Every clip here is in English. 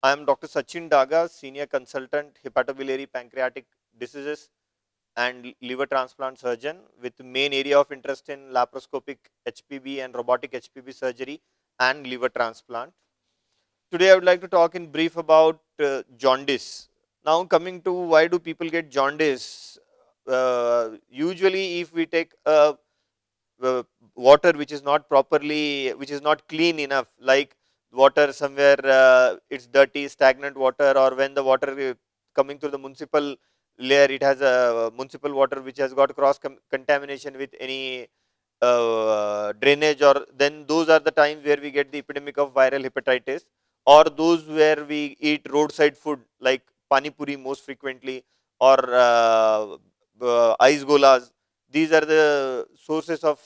I am Dr. Sachin Daga, Senior Consultant, Hepatobiliary Pancreatic Diseases and Liver Transplant Surgeon with main area of interest in laparoscopic HPB and robotic HPB surgery and liver transplant. Today I would like to talk in brief about jaundice. Now coming to why do people get jaundice? Usually if we take uh, water which is not properly, which is not clean enough, like water somewhere it's dirty, stagnant water, or when the water coming through the municipal layer, it has a municipal water which has got cross contamination with any drainage, or then those are the times where we get the epidemic of viral hepatitis, or those where we eat roadside food like pani puri most frequently, or ice golas. These are the sources of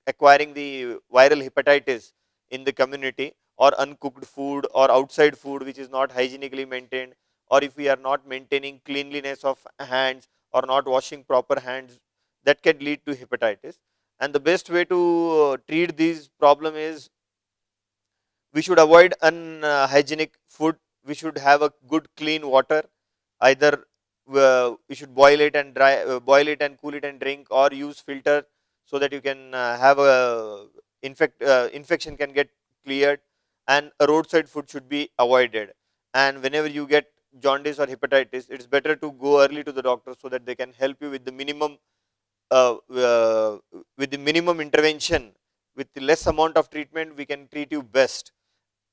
acquiring the viral hepatitis in the community, or uncooked food or outside food which is not hygienically maintained, or if we are not maintaining cleanliness of hands or not washing proper hands, that can lead to hepatitis. And the best way to treat this problem is we should avoid unhygienic food. We should have a good clean water. Either we should boil it and cool it and drink, or use filter so that you can have a infection can get cleared. And a roadside food should be avoided. And whenever you get jaundice or hepatitis, it's better to go early to the doctor so that they can help you uh, uh, with the minimum intervention. With the less amount of treatment, we can treat you best.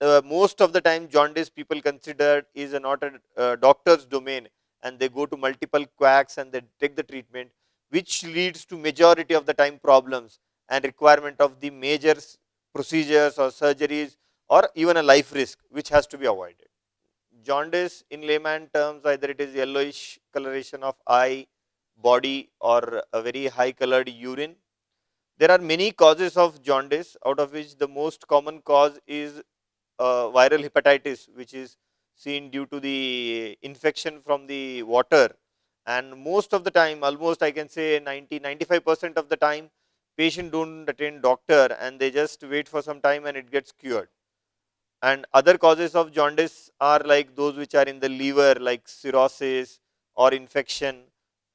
Most of the time jaundice people consider is not a doctor's domain, and they go to multiple quacks and they take the treatment, which leads to majority of the time problems and requirement of the major procedures or surgeries, or even a life risk which has to be avoided. Jaundice in layman terms, either it is yellowish coloration of eye, body, or a very high colored urine. There are many causes of jaundice, out of which the most common cause is viral hepatitis, which is seen due to the infection from the water. And most of the time, almost I can say 90-95% of the time, patient don't attend doctor and they just wait for some time and it gets cured. And other causes of jaundice are like those which are in the liver, like cirrhosis or infection,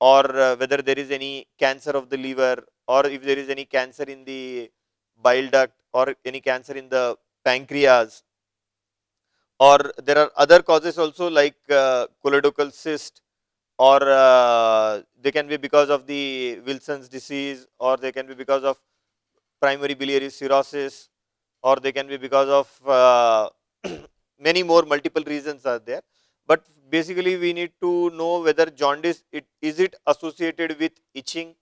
or whether there is any cancer of the liver, or if there is any cancer in the bile duct, or any cancer in the pancreas. Or there are other causes also, like choledochal cyst, or they can be because of the Wilson's disease, or they can be because of primary biliary cirrhosis, or they can be because of many more multiple reasons are there. But basically we need to know whether jaundice, is it associated with itching,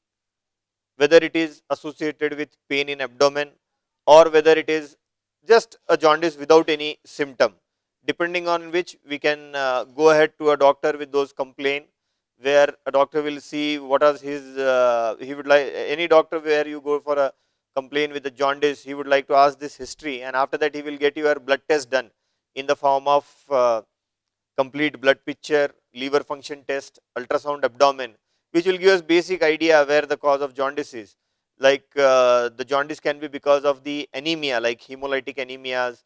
whether it is associated with pain in abdomen, or whether it is just a jaundice without any symptom, depending on which we can go ahead to a doctor with those complaint, where a doctor will see what are his he would like. Any doctor where you go for a complaint with the jaundice, he would like to ask this history, and after that he will get your blood test done in the form of complete blood picture, liver function test, ultrasound abdomen, which will give us basic idea where the cause of jaundice is. Like the jaundice can be because of the anemia, like hemolytic anemias,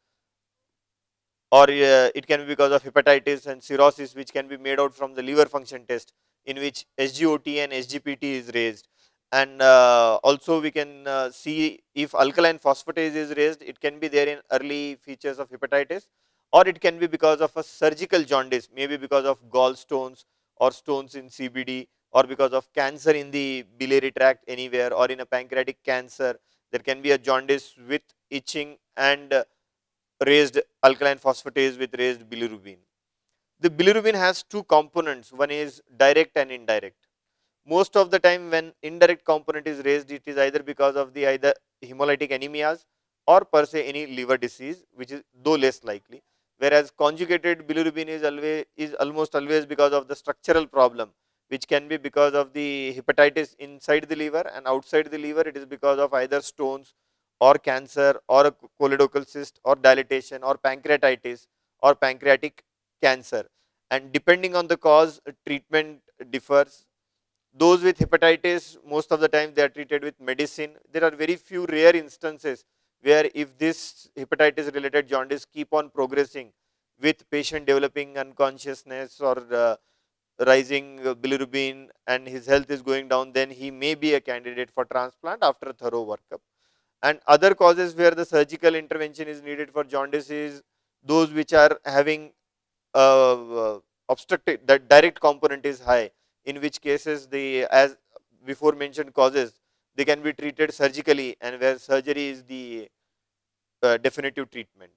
or it can be because of hepatitis and cirrhosis, which can be made out from the liver function test, in which SGOT and SGPT is raised. And also we can see if alkaline phosphatase is raised, it can be there in early features of hepatitis, or it can be because of a surgical jaundice, maybe because of gallstones or stones in CBD, or because of cancer in the biliary tract anywhere, or in a pancreatic cancer. There can be a jaundice with itching and raised alkaline phosphatase with raised bilirubin. The bilirubin has two components, one is direct and indirect. Most of the time when indirect component is raised, it is either because of the either hemolytic anemias or per se any liver disease, which is though less likely. Whereas conjugated bilirubin is almost always because of the structural problem, which can be because of the hepatitis inside the liver, and outside the liver it is because of either stones or cancer or a choledochal cyst or dilatation or pancreatitis or pancreatic cancer. And depending on the cause, treatment differs. Those with hepatitis, most of the time they are treated with medicine. There are very few rare instances where if this hepatitis related jaundice keep on progressing, with patient developing unconsciousness or rising bilirubin and his health is going down, then he may be a candidate for transplant after a thorough workup. And other causes where the surgical intervention is needed for jaundice is those which are having obstructed, that direct component is high, in which cases the, as before mentioned causes, they can be treated surgically and where surgery is the definitive treatment.